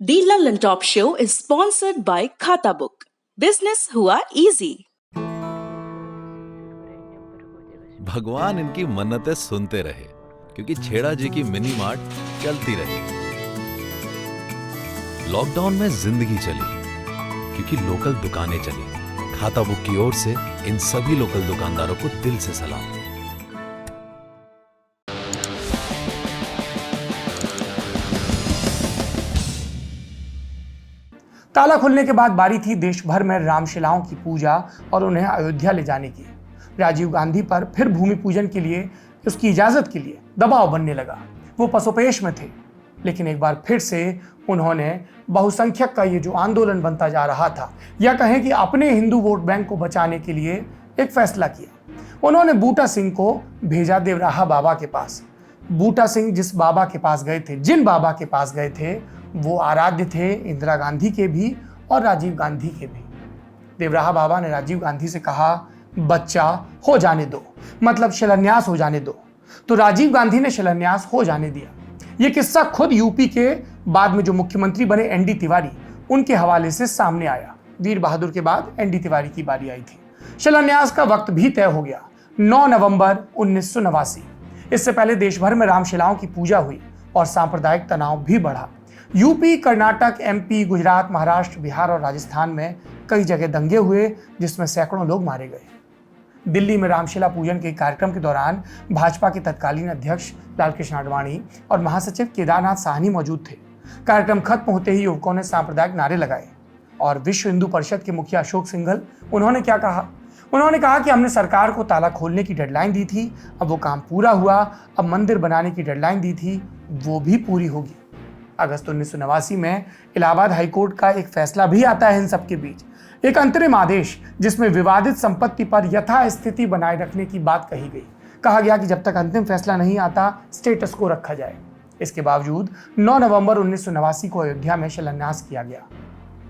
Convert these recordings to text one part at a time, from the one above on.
The London Top Show is sponsored by Khata Book. Business हुआ easy. भगवान इनकी मन्नतें सुनते रहे क्योंकि छेड़ा जी की मिनी मार्ट चलती रही। लॉकडाउन में जिंदगी चली क्योंकि लोकल दुकानें चली। खाता बुक की ओर से इन सभी लोकल दुकानदारों को दिल से सलाम। ताला खुलने के बाद बारी थी देश भर में रामशिलाओं की पूजा और उन्हें अयोध्या ले जाने की। राजीव गांधी पर फिर भूमि पूजन के लिए, उसकी इजाजत के लिए दबाव बनने लगा। वो पसोपेश में थे, लेकिन एक बार फिर से उन्होंने बहुसंख्यक का ये जो आंदोलन बनता जा रहा था, या कहें कि अपने हिंदू वोट बैंक को बचाने के लिए एक फैसला किया। उन्होंने बूटा सिंह को भेजा देवराहा बाबा के पास। बूटा सिंह जिस बाबा के पास गए थे, जिन बाबा के पास गए थे, वो आराध्य थे इंदिरा गांधी के भी और राजीव गांधी के भी। देवराहा बाबा ने राजीव गांधी से कहा, बच्चा हो जाने दो, मतलब शिलान्यास हो जाने दो। तो राजीव गांधी ने शिलान्यास हो जाने दिया। ये किस्सा खुद यूपी के बाद में जो मुख्यमंत्री बने एनडी तिवारी, उनके हवाले से सामने आया। वीर बहादुर के बाद एनडी तिवारी की बारी आई थी। शिलान्यास का वक्त भी तय हो गया, 9 नवंबर 1989। इससे पहले देश भर में रामशिलाओं की पूजा हुई और सांप्रदायिक तनाव भी बढ़ा। यूपी, कर्नाटक, एमपी, गुजरात, महाराष्ट्र, बिहार और राजस्थान में कई जगह दंगे हुए, जिसमें सैकड़ों लोग मारे गए। दिल्ली में रामशिला पूजन के कार्यक्रम के दौरान भाजपा के तत्कालीन अध्यक्ष लालकृष्ण आडवाणी और महासचिव केदारनाथ साहनी मौजूद थे। कार्यक्रम खत्म होते ही युवकों ने सांप्रदायिक नारे लगाए और विश्व हिंदू परिषद के मुखिया अशोक सिंघल, उन्होंने क्या कहा? उन्होंने कहा कि हमने सरकार को ताला खोलने की डेडलाइन दी थी, अब वो काम पूरा हुआ। अब मंदिर बनाने की डेडलाइन दी थी, वो भी पूरी होगी। अगस्त 1989 में इलाहाबाद हाईकोर्ट का एक फैसला भी आता है इन सबके बीच, एक अंतरिम आदेश जिसमें विवादित संपत्ति पर यथास्थिति बनाए रखने की बात कही गई। कहा गया कि जब तक अंतिम फैसला नहीं आता, स्टेटस को रखा जाए। इसके बावजूद 9 नवंबर 1989 को अयोध्या में शिलान्यास किया गया।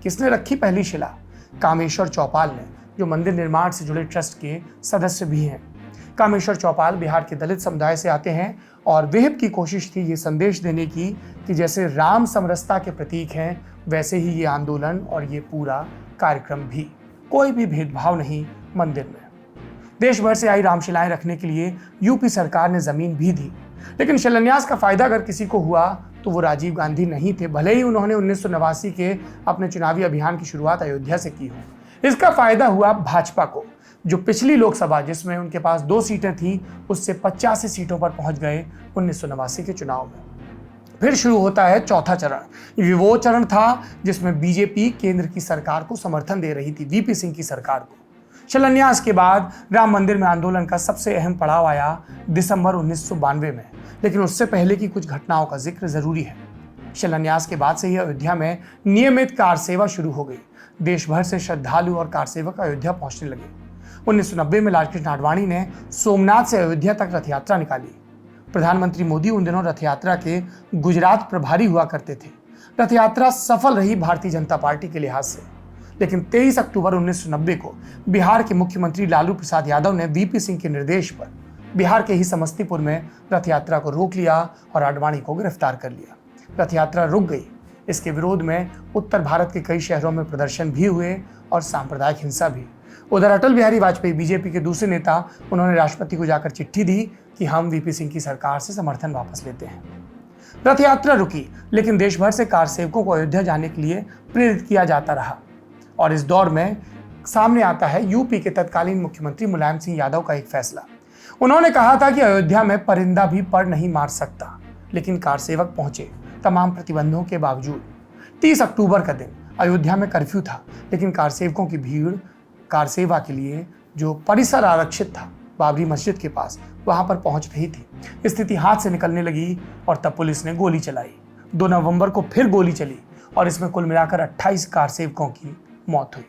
किसने रखी पहली शिला? कामेश्वर चौपाल ने, जो मंदिर निर्माण से जुड़े ट्रस्ट के सदस्य भी हैं। कामेश्वर चौपाल बिहार के दलित समुदाय से आते हैं और विहिप की कोशिश थी ये संदेश देने की कि जैसे राम समरसता के प्रतीक हैं, वैसे ही ये आंदोलन और ये पूरा कार्यक्रम भी, कोई भी भेदभाव नहीं मंदिर में। देश भर से आई रामशिलाएं रखने के लिए यूपी सरकार ने जमीन भी दी, लेकिन शिलान्यास का फायदा अगर किसी को हुआ तो वो राजीव गांधी नहीं थे, भले ही उन्होंने 1989 के अपने चुनावी अभियान की शुरुआत अयोध्या से की हो। इसका फायदा हुआ भाजपा को, जो पिछली लोकसभा, जिसमें उनके पास 2 सीटें थीं, उससे 85 सीटों पर पहुंच गए 1989 के चुनाव में। फिर शुरू होता है चौथा चरण। ये वो चरण था जिसमें बीजेपी केंद्र की सरकार को समर्थन दे रही थी, वीपी सिंह की सरकार को। शिलान्यास के बाद राम मंदिर में आंदोलन का सबसे अहम पड़ाव आया दिसंबर 1992 में, लेकिन उससे पहले की कुछ घटनाओं का जिक्र जरूरी है। शिलान्यास के बाद से ही अयोध्या में नियमित कार सेवा शुरू हो गई। देश भर से श्रद्धालु और कार सेवक अयोध्या पहुंचने लगे। 1990 में लालकृष्ण आडवाणी ने सोमनाथ से अयोध्या तक रथ यात्रा निकाली। प्रधानमंत्री मोदी उन दिनों रथ यात्रा के गुजरात प्रभारी हुआ करते थे। रथ यात्रा सफल रही भारतीय जनता पार्टी के लिहाज से, लेकिन 23 अक्टूबर 1990 को बिहार के मुख्यमंत्री लालू प्रसाद यादव ने वीपी सिंह के निर्देश पर बिहार के ही समस्तीपुर में रथ यात्रा को रोक लिया और आडवाणी को गिरफ्तार कर लिया। रथ यात्रा रुक गई। इसके विरोध में उत्तर भारत के कई शहरों में प्रदर्शन भी हुए और सांप्रदायिक हिंसा भी। उधर अटल बिहारी वाजपेयी, बीजेपी के दूसरे नेता, उन्होंने राष्ट्रपति को जाकर चिट्ठी दी कि हम वीपी सिंह की सरकार से समर्थन वापस लेते हैं। रथ यात्रा रुकी, लेकिन देश भर से कार सेवकों को अयोध्या जाने के लिए प्रेरित किया जाता रहा। और इस दौर में सामने आता है यूपी के तत्कालीन मुख्यमंत्री मुलायम सिंह यादव का एक फैसला। उन्होंने कहा था कि अयोध्या में परिंदा भी पर नहीं मार सकता, लेकिन कार सेवक पहुंचे तमाम प्रतिबंधों के बावजूद। 30 अक्टूबर का दिन अयोध्या में कर्फ्यू था, लेकिन कार सेवकों की भीड़ कार सेवा के लिए जो परिसर आरक्षित था बाबरी मस्जिद के पास, वहां पर पहुंच रही थी। स्थिति हाथ से निकलने लगी और तब पुलिस ने गोली चलाई। 2 नवंबर को फिर गोली चली और इसमें कुल मिलाकर 28 कार सेवकों की मौत हुई।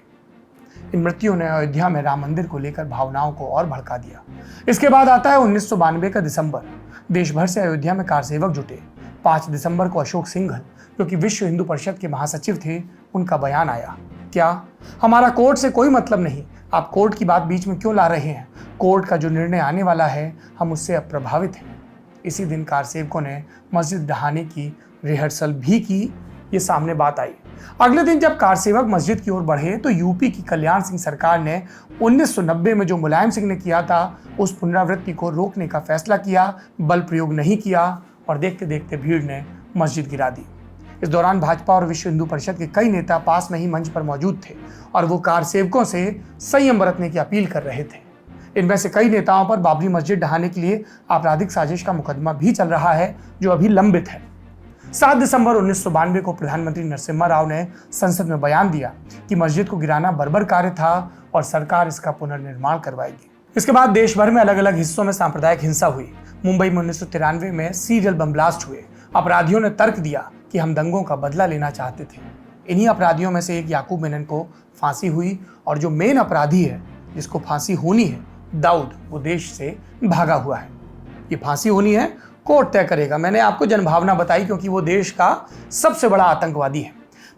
इन मृत्युओं ने अयोध्या में राम मंदिर को लेकर भावनाओं को और भड़का दिया। इसके बाद आता है 1992 का दिसंबर। देश भर से अयोध्या में कार सेवक जुटे। 5 दिसंबर को अशोक सिंघल, जो कि विश्व हिंदू परिषद के महासचिव थे, उनका बयान आया, क्या हमारा कोर्ट से कोई मतलब नहीं, आप कोर्ट की बात बीच में क्यों ला रहे हैं? कोर्ट का जो निर्णय आने वाला है, हम उससे अप्रभावित हैं। इसी दिन कार सेवकों ने मस्जिद ढहाने की रिहर्सल भी की ये सामने बात आई। अगले दिन जब कारसेवक मस्जिद की ओर बढ़े तो यूपी की कल्याण सिंह सरकार ने 1990 में जो मुलायम सिंह ने किया था उस पुनरावृत्ति को रोकने का फैसला किया, बल प्रयोग नहीं किया और देखते देखते भीड़ ने मस्जिद गिरा दी। इस दौरान भाजपा और विश्व हिंदू परिषद के कई नेता पास में ही मंच पर मौजूद थे और वो कारसेवकों से संयम बरतने की अपील कर रहे थे। इनमें से कई नेताओं पर बाबरी मस्जिद ढहाने के लिए आपराधिक साजिश का मुकदमा भी चल रहा है जो अभी लंबित है। 7 दिसंबर 1992 को प्रधानमंत्री नरसिम्हा राव ने संसद में बयान दिया कि मस्जिद को गिराना बर्बर कार्य था और सरकार इसका पुनर्निर्माण करवाएगी। इसके बाद देश भर में अलग अलग हिस्सों में सांप्रदायिक हिंसा हुई। मुंबई में 1993 में सीरियल बम ब्लास्ट हुए। अपराधियों ने तर्क दिया कि हम दंगों का बदला लेना चाहते थे। इन्हीं अपराधियों में से एक याकूब मेनन को फांसी हुई और जो मेन अपराधी है जिसको फांसी होनी है, दाऊद, वो देश से भागा हुआ है। ये फांसी होनी है, कोर्ट तय करेगा। मैंने आपको जनभावना बताई क्योंकि वो देश का सबसे बड़ा आतंकवादी है।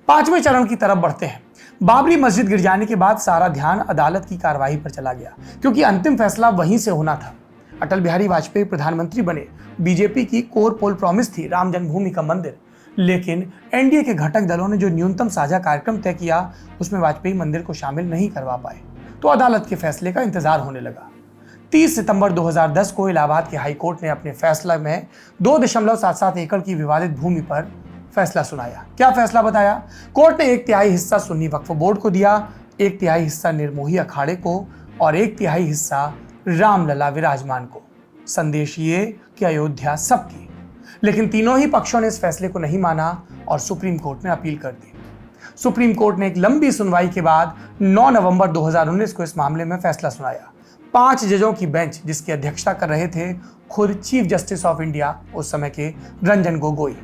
5वें चरण की तरफ बढ़ते हैं। बाबरी मस्जिद गिर जाने के बाद सारा ध्यान अदालत की कार्रवाई पर चला गया क्योंकि अंतिम फैसला वहीं से होना था। अटल बिहारी वाजपेयी प्रधानमंत्री बने। बीजेपी की कोर पोल प्रॉमिस थी राम जन्मभूमि का मंदिर, लेकिन एनडीए के घटक दलों ने जो न्यूनतम साझा कार्यक्रम तय किया उसमें वाजपेयी मंदिर को शामिल नहीं करवा पाए, तो अदालत के फैसले का इंतजार होने लगा। 30 सितंबर 2010 को इलाहाबाद के हाई कोर्ट ने अपने फैसला में 2.77 एकड़ की विवादित भूमि पर फैसला सुनाया। क्या फैसला बताया? कोर्ट ने 1/3 हिस्सा सुन्नी वक्फ बोर्ड को दिया, 1/3 हिस्सा निर्मोही अखाड़े को और 1/3 हिस्सा रामलला विराजमान को। संदेश ये कि अयोध्या सबकी। लेकिन तीनों ही पक्षों ने इस फैसले को नहीं माना और सुप्रीम कोर्ट में अपील कर दी। सुप्रीम कोर्ट ने एक लंबी सुनवाई के बाद 9 नवंबर 2019 को इस मामले में फैसला सुनाया। 5 जजों की बेंच, जिसकी अध्यक्षता कर रहे थे खुद चीफ जस्टिस ऑफ इंडिया उस समय के रंजन गोगोई।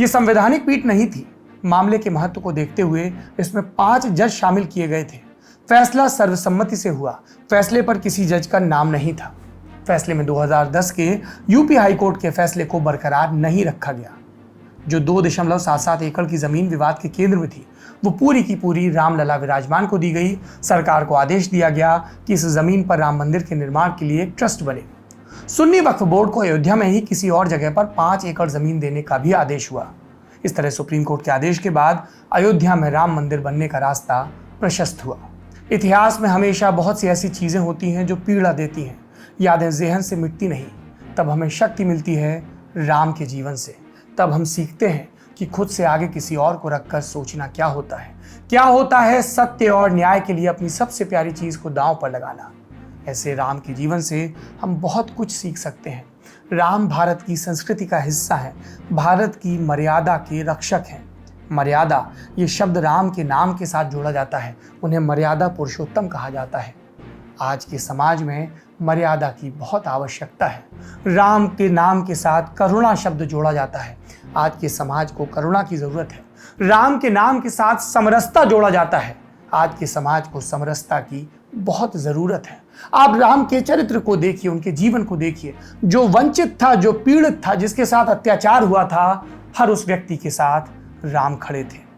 ये संवैधानिक पीठ नहीं थी। मामले के महत्व को देखते हुए इसमें 5 जज शामिल किए गए थे। फैसला सर्वसम्मति से हुआ। फैसले पर किसी जज का नाम नहीं था। फैसले में 2010 के यूपी हाई कोर्ट के फैसले को बरकरार नहीं रखा गया। जो 2.77 एकड़ की जमीन विवाद के केंद्र में थी वो पूरी की पूरी रामलला विराजमान को दी गई। सरकार को आदेश दिया गया कि इस जमीन पर राम मंदिर के निर्माण के लिए एक ट्रस्ट बने। सुन्नी वक्फ बोर्ड को अयोध्या में ही किसी और जगह पर 5 एकड़ जमीन देने का भी आदेश हुआ। इस तरह सुप्रीम कोर्ट के आदेश के बाद अयोध्या में राम मंदिर बनने का रास्ता प्रशस्त हुआ। इतिहास में हमेशा बहुत सी ऐसी चीजें होती हैं जो पीड़ा देती हैं। यादें ज़हन से मिटती नहीं। तब हमें शक्ति मिलती है राम के जीवन से। तब हम सीखते हैं कि खुद से आगे किसी और को रखकर सोचना क्या होता है सत्य और न्याय के लिए अपनी सबसे प्यारी चीज को दांव पर लगाना। ऐसे राम के जीवन से हम बहुत कुछ सीख सकते हैं। राम भारत की संस्कृति का हिस्सा है, भारत की मर्यादा के रक्षक हैं। मर्यादा, ये शब्द राम के नाम के साथ जोड़ा जाता है। उन्हें मर्यादा पुरुषोत्तम कहा जाता है। आज के समाज में मर्यादा की बहुत आवश्यकता है। राम के नाम के साथ करुणा शब्द जोड़ा जाता है। आज के समाज को करुणा की जरूरत है। राम के नाम के साथ समरसता जोड़ा जाता है। आज के समाज को समरसता की बहुत जरूरत है। आप राम के चरित्र को देखिए, उनके जीवन को देखिए। जो वंचित था, जो पीड़ित था, जिसके साथ अत्याचार हुआ था, हर उस व्यक्ति के साथ राम खड़े थे।